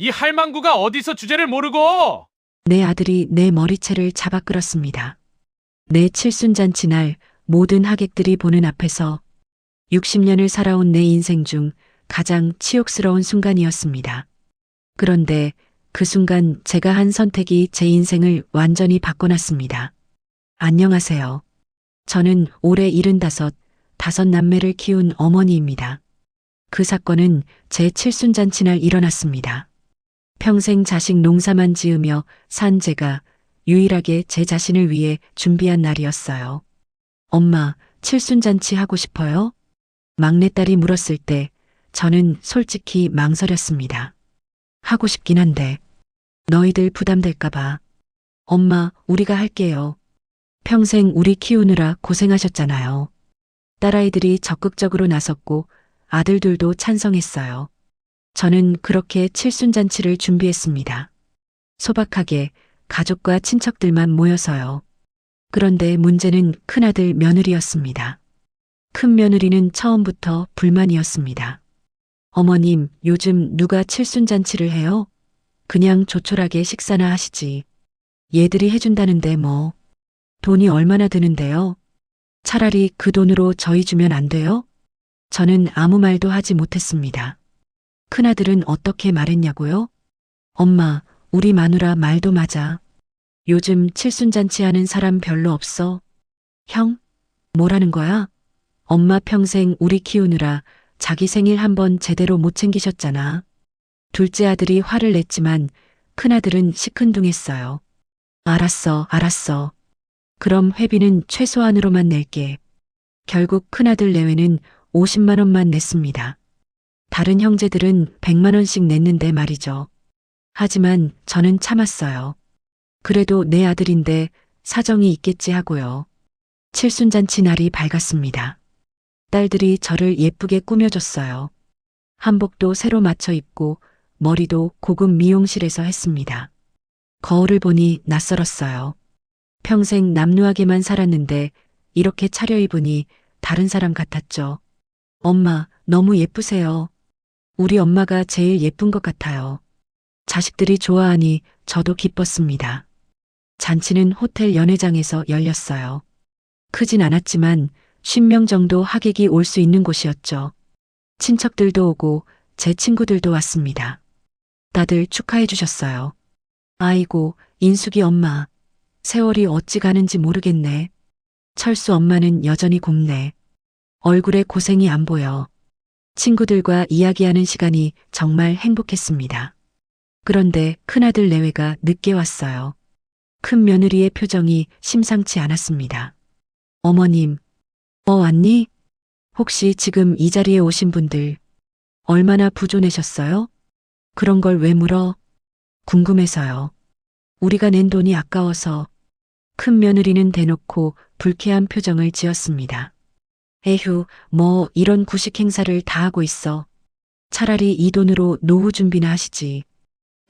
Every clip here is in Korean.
이 할망구가 어디서 주제를 모르고! 내 아들이 내 머리채를 잡아 끌었습니다. 내 칠순잔치 날 모든 하객들이 보는 앞에서 60년을 살아온 내 인생 중 가장 치욕스러운 순간이었습니다. 그런데 그 순간 제가 한 선택이 제 인생을 완전히 바꿔놨습니다. 안녕하세요. 저는 올해 75, 다섯 남매를 키운 어머니입니다. 그 사건은 제 칠순잔치날 일어났습니다. 평생 자식 농사만 지으며 산 제가 유일하게 제 자신을 위해 준비한 날이었어요. 엄마, 칠순잔치 하고 싶어요? 막내딸이 물었을 때 저는 솔직히 망설였습니다. 하고 싶긴 한데 너희들 부담될까봐. 엄마, 우리가 할게요. 평생 우리 키우느라 고생하셨잖아요. 딸아이들이 적극적으로 나섰고 아들들도 찬성했어요. 저는 그렇게 칠순잔치를 준비했습니다. 소박하게 가족과 친척들만 모여서요. 그런데 문제는 큰아들 며느리였습니다. 큰 며느리는 처음부터 불만이었습니다. 어머님, 요즘 누가 칠순잔치를 해요? 그냥 조촐하게 식사나 하시지. 얘들이 해준다는데 뭐. 돈이 얼마나 드는데요? 차라리 그 돈으로 저희 주면 안 돼요? 저는 아무 말도 하지 못했습니다. 큰아들은 어떻게 말했냐고요? 엄마, 우리 마누라 말도 맞아. 요즘 칠순잔치 하는 사람 별로 없어. 형? 뭐라는 거야? 엄마 평생 우리 키우느라 자기 생일 한번 제대로 못 챙기셨잖아. 둘째 아들이 화를 냈지만 큰아들은 시큰둥했어요. 알았어. 그럼 회비는 최소한으로만 낼게. 결국 큰아들 내외는 50만 원만 냈습니다. 다른 형제들은 100만 원씩 냈는데 말이죠. 하지만 저는 참았어요. 그래도 내 아들인데 사정이 있겠지 하고요. 칠순잔치 날이 밝았습니다. 딸들이 저를 예쁘게 꾸며줬어요. 한복도 새로 맞춰 입고 머리도 고급 미용실에서 했습니다. 거울을 보니 낯설었어요. 평생 남루하게만 살았는데 이렇게 차려입으니 다른 사람 같았죠. 엄마, 너무 예쁘세요. 우리 엄마가 제일 예쁜 것 같아요. 자식들이 좋아하니 저도 기뻤습니다. 잔치는 호텔 연회장에서 열렸어요. 크진 않았지만 50명 정도 하객이 올 수 있는 곳이었죠. 친척들도 오고 제 친구들도 왔습니다. 다들 축하해 주셨어요. 아이고, 인숙이 엄마. 세월이 어찌 가는지 모르겠네. 철수 엄마는 여전히 곱네. 얼굴에 고생이 안 보여. 친구들과 이야기하는 시간이 정말 행복했습니다. 그런데 큰아들 내외가 늦게 왔어요. 큰 며느리의 표정이 심상치 않았습니다. 어머님, 왔니? 혹시 지금 이 자리에 오신 분들 얼마나 부조 내셨어요? 그런 걸 왜 물어? 궁금해서요. 우리가 낸 돈이 아까워서. 큰 며느리는 대놓고 불쾌한 표정을 지었습니다. 에휴, 뭐 이런 구식 행사를 다 하고 있어. 차라리 이 돈으로 노후 준비나 하시지.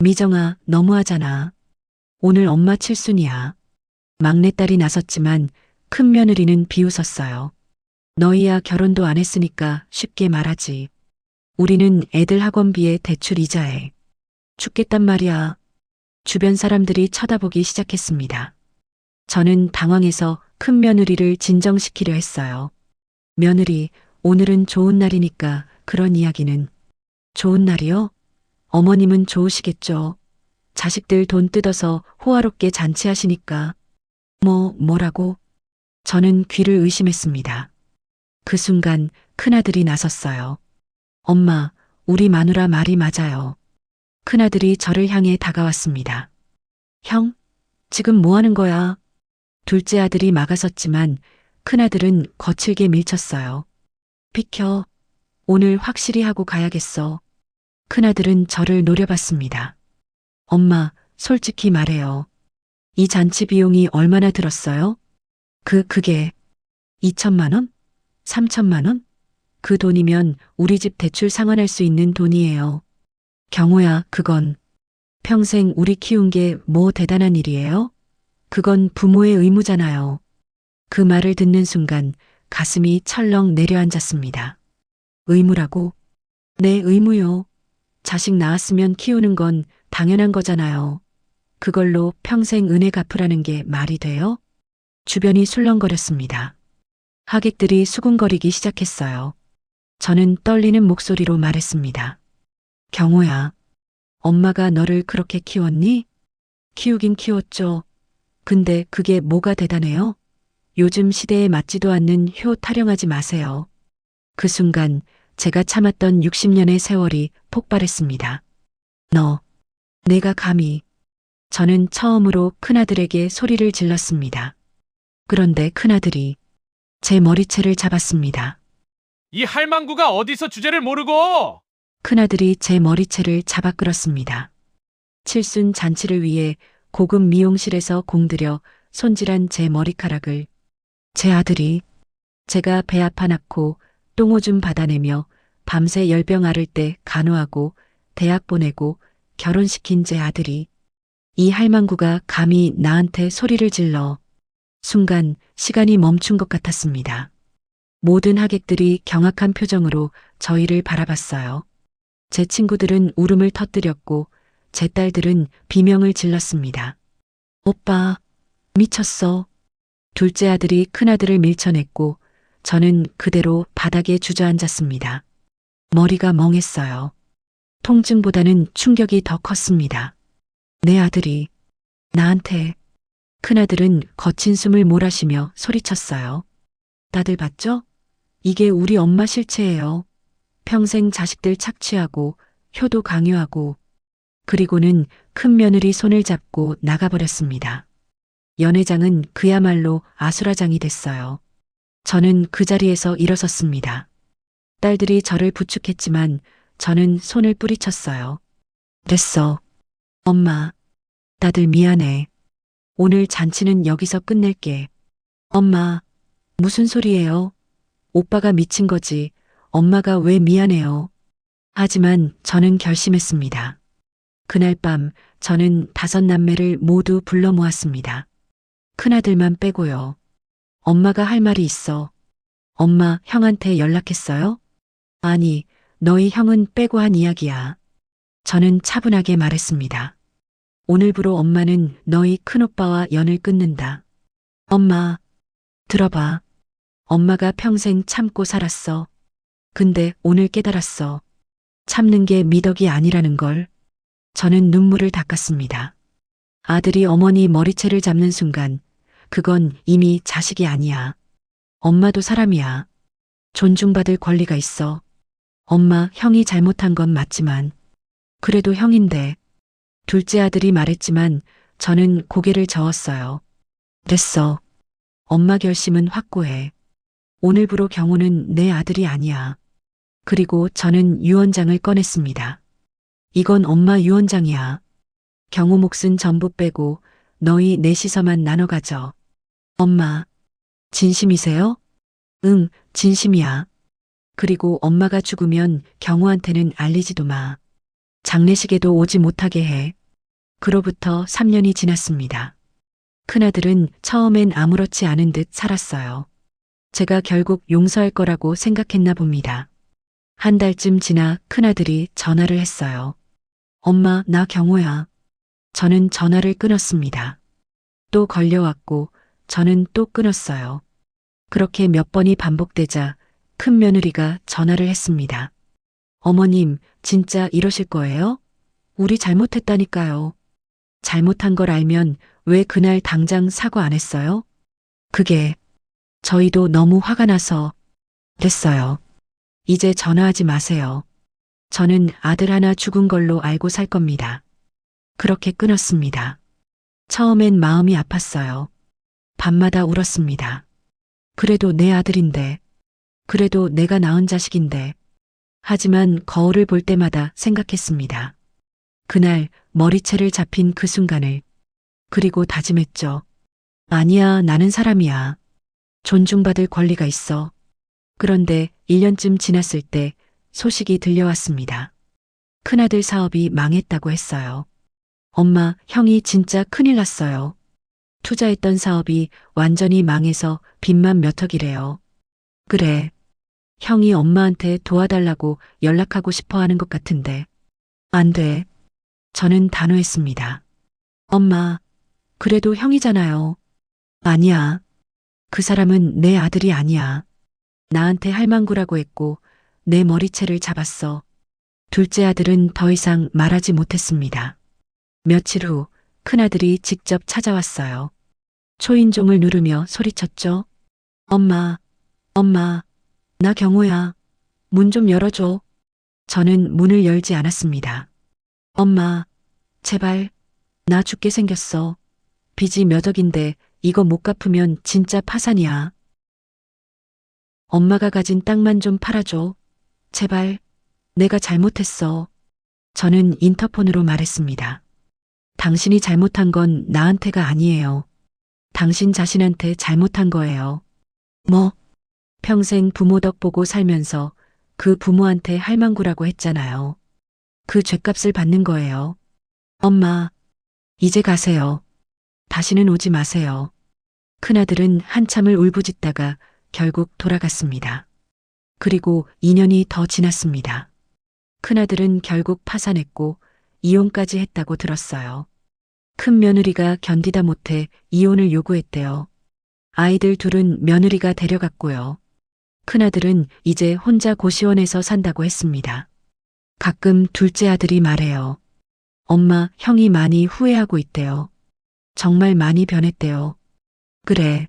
미정아, 너무하잖아. 오늘 엄마 칠순이야. 막내딸이 나섰지만 큰 며느리는 비웃었어요. 너희야 결혼도 안 했으니까 쉽게 말하지. 우리는 애들 학원비에 대출 이자해. 죽겠단 말이야. 주변 사람들이 쳐다보기 시작했습니다. 저는 당황해서 큰 며느리를 진정시키려 했어요. 며느리, 오늘은 좋은 날이니까 그런 이야기는. 좋은 날이요? 어머님은 좋으시겠죠. 자식들 돈 뜯어서 호화롭게 잔치하시니까. 뭐라고? 저는 귀를 의심했습니다. 그 순간 큰아들이 나섰어요. 엄마, 우리 마누라 말이 맞아요. 큰아들이 저를 향해 다가왔습니다. 형, 지금 뭐 하는 거야? 둘째 아들이 막아섰지만 큰아들은 거칠게 밀쳤어요. 비켜. 오늘 확실히 하고 가야겠어. 큰아들은 저를 노려봤습니다. 엄마, 솔직히 말해요. 이 잔치 비용이 얼마나 들었어요? 그게 2천만 원? 3천만 원? 그 돈이면 우리 집 대출 상환할 수 있는 돈이에요. 경호야, 그건 평생 우리 키운 게 뭐 대단한 일이에요? 그건 부모의 의무잖아요. 그 말을 듣는 순간 가슴이 철렁 내려앉았습니다. 의무라고? 네, 의무요. 자식 낳았으면 키우는 건 당연한 거잖아요. 그걸로 평생 은혜 갚으라는 게 말이 돼요? 주변이 술렁거렸습니다. 하객들이 수군거리기 시작했어요. 저는 떨리는 목소리로 말했습니다. 경호야, 엄마가 너를 그렇게 키웠니? 키우긴 키웠죠. 근데 그게 뭐가 대단해요? 요즘 시대에 맞지도 않는 효 타령하지 마세요. 그 순간 제가 참았던 60년의 세월이 폭발했습니다. 내가 감히. 저는 처음으로 큰아들에게 소리를 질렀습니다. 그런데 큰아들이 제 머리채를 잡았습니다. 이 할망구가 어디서 주제를 모르고! 큰아들이 제 머리채를 잡아 끌었습니다. 칠순 잔치를 위해 고급 미용실에서 공들여 손질한 제 머리카락을 제 아들이 제가 배 아파 낳고 똥오줌 받아내며 밤새 열병 앓을 때 간호하고 대학 보내고 결혼시킨 제 아들이 이 할망구가 감히 나한테 소리를 질러 순간 시간이 멈춘 것 같았습니다. 모든 하객들이 경악한 표정으로 저희를 바라봤어요. 제 친구들은 울음을 터뜨렸고 제 딸들은 비명을 질렀습니다. 오빠, 미쳤어. 둘째 아들이 큰아들을 밀쳐냈고 저는 그대로 바닥에 주저앉았습니다. 머리가 멍했어요. 통증보다는 충격이 더 컸습니다. 내 아들이 나한테. 큰아들은 거친 숨을 몰아쉬며 소리쳤어요. 다들 봤죠? 이게 우리 엄마 실체예요. 평생 자식들 착취하고 효도 강요하고 그리고는 큰 며느리 손을 잡고 나가버렸습니다. 연회장은 그야말로 아수라장이 됐어요. 저는 그 자리에서 일어섰습니다. 딸들이 저를 부축했지만 저는 손을 뿌리쳤어요. 됐어. 엄마, 다들 미안해. 오늘 잔치는 여기서 끝낼게. 엄마, 무슨 소리예요? 오빠가 미친 거지. 엄마가 왜 미안해요? 하지만 저는 결심했습니다. 그날 밤 저는 5남매를 모두 불러 모았습니다. 큰아들만 빼고요. 엄마가 할 말이 있어. 엄마, 형한테 연락했어요? 아니, 너희 형은 빼고 한 이야기야. 저는 차분하게 말했습니다. 오늘부로 엄마는 너희 큰오빠와 연을 끊는다. 엄마, 들어봐. 엄마가 평생 참고 살았어. 근데 오늘 깨달았어. 참는 게 미덕이 아니라는 걸. 저는 눈물을 닦았습니다. 아들이 어머니 머리채를 잡는 순간 그건 이미 자식이 아니야. 엄마도 사람이야. 존중받을 권리가 있어. 엄마, 형이 잘못한 건 맞지만 그래도 형인데. 둘째 아들이 말했지만 저는 고개를 저었어요. 됐어. 엄마 결심은 확고해. 오늘부로 경호는 내 아들이 아니야. 그리고 저는 유언장을 꺼냈습니다. 이건 엄마 유언장이야. 경호 몫은 전부 빼고 너희 넷이서만 나눠 가져. 엄마, 진심이세요? 응, 진심이야. 그리고 엄마가 죽으면 경호한테는 알리지도 마. 장례식에도 오지 못하게 해. 그로부터 3년이 지났습니다. 큰아들은 처음엔 아무렇지 않은 듯 살았어요. 제가 결국 용서할 거라고 생각했나 봅니다. 한 달쯤 지나 큰아들이 전화를 했어요. 엄마, 나 경호야. 저는 전화를 끊었습니다. 또 걸려왔고 저는 또 끊었어요. 그렇게 몇 번이 반복되자 큰 며느리가 전화를 했습니다. 어머님, 진짜 이러실 거예요? 우리 잘못했다니까요. 잘못한 걸 알면 왜 그날 당장 사과 안 했어요? 그게 저희도 너무 화가 나서 됐어요. 이제 전화하지 마세요. 저는 아들 하나 죽은 걸로 알고 살 겁니다. 그렇게 끊었습니다. 처음엔 마음이 아팠어요. 밤마다 울었습니다. 그래도 내 아들인데, 그래도 내가 낳은 자식인데. 하지만 거울을 볼 때마다 생각했습니다. 그날 머리채를 잡힌 그 순간을. 그리고 다짐했죠. 아니야, 나는 사람이야. 존중받을 권리가 있어. 그런데 1년쯤 지났을 때 소식이 들려왔습니다. 큰아들 사업이 망했다고 했어요. 엄마, 형이 진짜 큰일 났어요. 투자했던 사업이 완전히 망해서 빚만 몇 억이래요. 그래. 형이 엄마한테 도와달라고 연락하고 싶어 하는 것 같은데. 안 돼. 저는 단호했습니다. 엄마, 그래도 형이잖아요. 아니야. 그 사람은 내 아들이 아니야. 나한테 할망구라고 했고 내 머리채를 잡았어. 둘째 아들은 더 이상 말하지 못했습니다. 며칠 후 큰아들이 직접 찾아왔어요. 초인종을 누르며 소리쳤죠. 엄마, 엄마, 나 경호야. 문 좀 열어줘. 저는 문을 열지 않았습니다. 엄마, 제발, 나 죽게 생겼어. 빚이 몇 억인데 이거 못 갚으면 진짜 파산이야. 엄마가 가진 땅만 좀 팔아줘. 제발, 내가 잘못했어. 저는 인터폰으로 말했습니다. 당신이 잘못한 건 나한테가 아니에요. 당신 자신한테 잘못한 거예요. 뭐? 평생 부모 덕 보고 살면서 그 부모한테 할망구라고 했잖아요. 그 죗값을 받는 거예요. 엄마, 이제 가세요. 다시는 오지 마세요. 큰아들은 한참을 울부짖다가 결국 돌아갔습니다. 그리고 2년이 더 지났습니다. 큰아들은 결국 파산했고 이혼까지 했다고 들었어요. 큰 며느리가 견디다 못해 이혼을 요구했대요. 아이들 둘은 며느리가 데려갔고요. 큰아들은 이제 혼자 고시원에서 산다고 했습니다. 가끔 둘째 아들이 말해요. 엄마, 형이 많이 후회하고 있대요. 정말 많이 변했대요. 그래.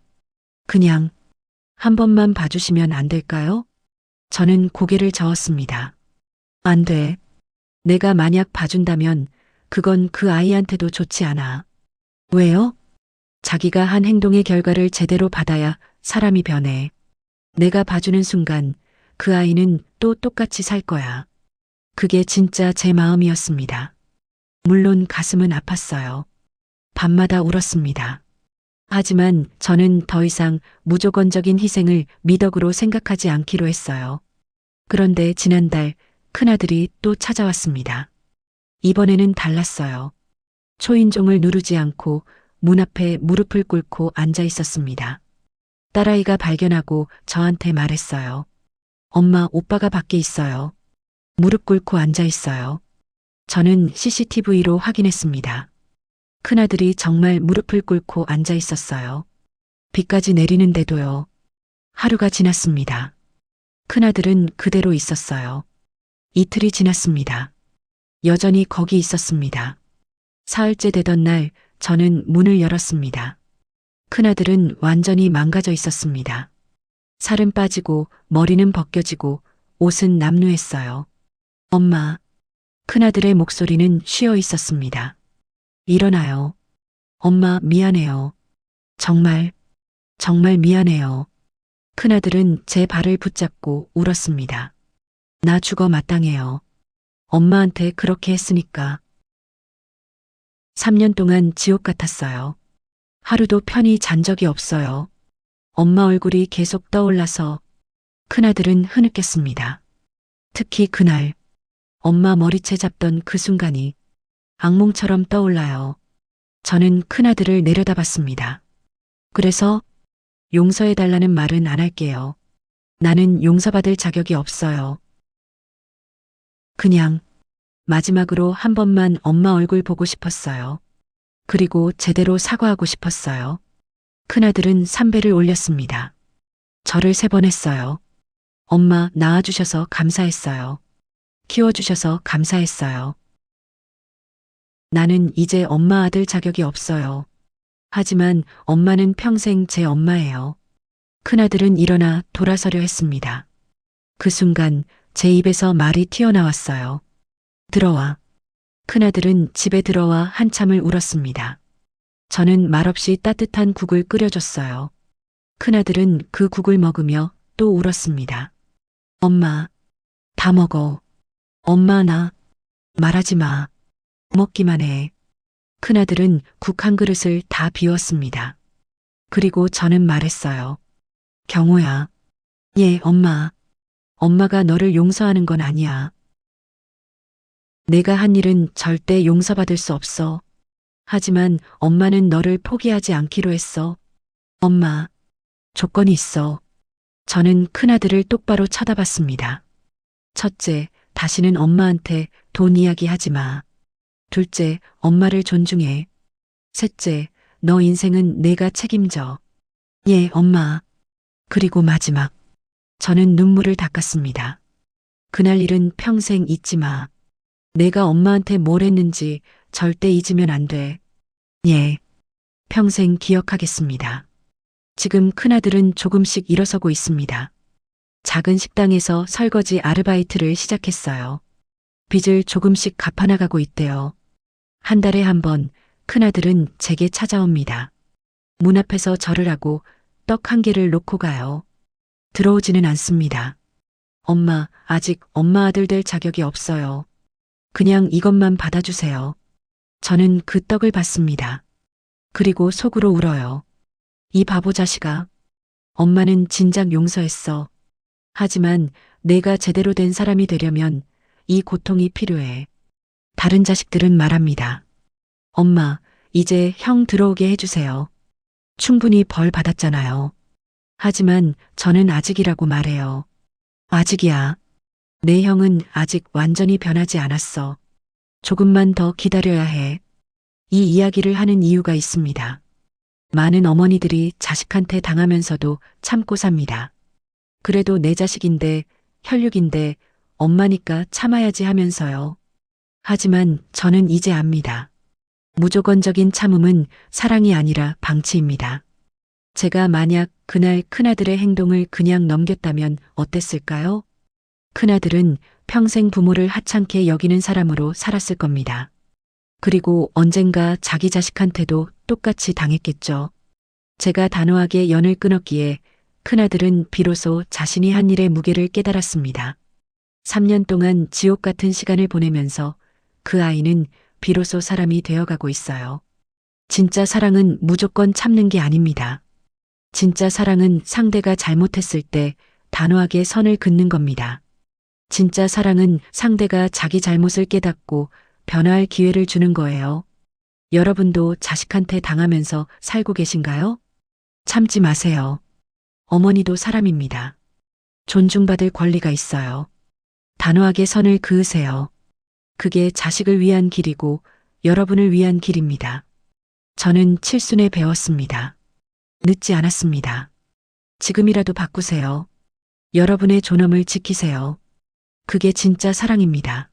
그냥 한 번만 봐주시면 안 될까요? 저는 고개를 저었습니다. 안 돼. 내가 만약 봐준다면 그건 그 아이한테도 좋지 않아. 왜요? 자기가 한 행동의 결과를 제대로 받아야 사람이 변해. 내가 봐주는 순간 그 아이는 또 똑같이 살 거야. 그게 진짜 제 마음이었습니다. 물론 가슴은 아팠어요. 밤마다 울었습니다. 하지만 저는 더 이상 무조건적인 희생을 미덕으로 생각하지 않기로 했어요. 그런데 지난달 큰아들이 또 찾아왔습니다. 이번에는 달랐어요. 초인종을 누르지 않고 문 앞에 무릎을 꿇고 앉아 있었습니다. 딸아이가 발견하고 저한테 말했어요. 엄마, 오빠가 밖에 있어요. 무릎 꿇고 앉아 있어요. 저는 CCTV로 확인했습니다. 큰아들이 정말 무릎을 꿇고 앉아 있었어요. 비까지 내리는데도요. 하루가 지났습니다. 큰아들은 그대로 있었어요. 이틀이 지났습니다. 여전히 거기 있었습니다. 사흘째 되던 날 저는 문을 열었습니다. 큰아들은 완전히 망가져 있었습니다. 살은 빠지고 머리는 벗겨지고 옷은 남루했어요. 엄마, 큰아들의 목소리는 쉬어 있었습니다. 일어나요. 엄마, 미안해요. 정말, 정말 미안해요. 큰아들은 제 발을 붙잡고 울었습니다. 나 죽어 마땅해요. 엄마한테 그렇게 했으니까. 3년 동안 지옥 같았어요. 하루도 편히 잔 적이 없어요. 엄마 얼굴이 계속 떠올라서 큰아들은 흐느꼈습니다. 특히 그날 엄마 머리채 잡던 그 순간이 악몽처럼 떠올라요. 저는 큰아들을 내려다봤습니다. 그래서 용서해달라는 말은 안 할게요. 나는 용서받을 자격이 없어요. 그냥 마지막으로 한 번만 엄마 얼굴 보고 싶었어요. 그리고 제대로 사과하고 싶었어요. 큰아들은 삼배를 올렸습니다. 절을 3번 했어요. 엄마, 낳아주셔서 감사했어요. 키워주셔서 감사했어요. 나는 이제 엄마 아들 자격이 없어요. 하지만 엄마는 평생 제 엄마예요. 큰아들은 일어나 돌아서려 했습니다. 그 순간 제 입에서 말이 튀어나왔어요. 들어와. 큰아들은 집에 들어와 한참을 울었습니다. 저는 말없이 따뜻한 국을 끓여줬어요. 큰아들은 그 국을 먹으며 또 울었습니다. 엄마, 다 먹어. 엄마, 나 말하지 마. 먹기만 해. 큰아들은 국 한 그릇을 다 비웠습니다. 그리고 저는 말했어요. 경호야. 예, 엄마. 엄마가 너를 용서하는 건 아니야. 내가 한 일은 절대 용서받을 수 없어. 하지만 엄마는 너를 포기하지 않기로 했어. 엄마, 조건이 있어. 저는 큰아들을 똑바로 쳐다봤습니다. 첫째, 다시는 엄마한테 돈 이야기 하지 마. 둘째, 엄마를 존중해. 셋째, 너 인생은 내가 책임져. 예, 엄마. 그리고 마지막. 저는 눈물을 닦았습니다. 그날 일은 평생 잊지 마. 내가 엄마한테 뭘 했는지 절대 잊으면 안 돼. 예. 평생 기억하겠습니다. 지금 큰아들은 조금씩 일어서고 있습니다. 작은 식당에서 설거지 아르바이트를 시작했어요. 빚을 조금씩 갚아나가고 있대요. 한 달에 한 번 큰아들은 제게 찾아옵니다. 문 앞에서 절을 하고 떡 한 개를 놓고 가요. 들어오지는 않습니다. 엄마, 아직 엄마 아들 될 자격이 없어요. 그냥 이것만 받아주세요. 저는 그 떡을 받습니다. 그리고 속으로 울어요. 이 바보 자식아. 엄마는 진작 용서했어. 하지만 내가 제대로 된 사람이 되려면 이 고통이 필요해. 다른 자식들은 말합니다. 엄마, 이제 형 들어오게 해주세요. 충분히 벌 받았잖아요. 하지만 저는 아직이라고 말해요. 아직이야. 내 형은 아직 완전히 변하지 않았어. 조금만 더 기다려야 해. 이 이야기를 하는 이유가 있습니다. 많은 어머니들이 자식한테 당하면서도 참고 삽니다. 그래도 내 자식인데, 혈육인데, 엄마니까 참아야지 하면서요. 하지만 저는 이제 압니다. 무조건적인 참음은 사랑이 아니라 방치입니다. 제가 만약 그날 큰아들의 행동을 그냥 넘겼다면 어땠을까요? 큰아들은 평생 부모를 하찮게 여기는 사람으로 살았을 겁니다. 그리고 언젠가 자기 자식한테도 똑같이 당했겠죠. 제가 단호하게 연을 끊었기에 큰아들은 비로소 자신이 한 일의 무게를 깨달았습니다. 3년 동안 지옥 같은 시간을 보내면서 그 아이는 비로소 사람이 되어가고 있어요. 진짜 사랑은 무조건 참는 게 아닙니다. 진짜 사랑은 상대가 잘못했을 때 단호하게 선을 긋는 겁니다. 진짜 사랑은 상대가 자기 잘못을 깨닫고 변화할 기회를 주는 거예요. 여러분도 자식한테 당하면서 살고 계신가요? 참지 마세요. 어머니도 사람입니다. 존중받을 권리가 있어요. 단호하게 선을 그으세요. 그게 자식을 위한 길이고 여러분을 위한 길입니다. 저는 칠순에 배웠습니다. 늦지 않았습니다. 지금이라도 바꾸세요. 여러분의 존엄을 지키세요. 그게 진짜 사랑입니다.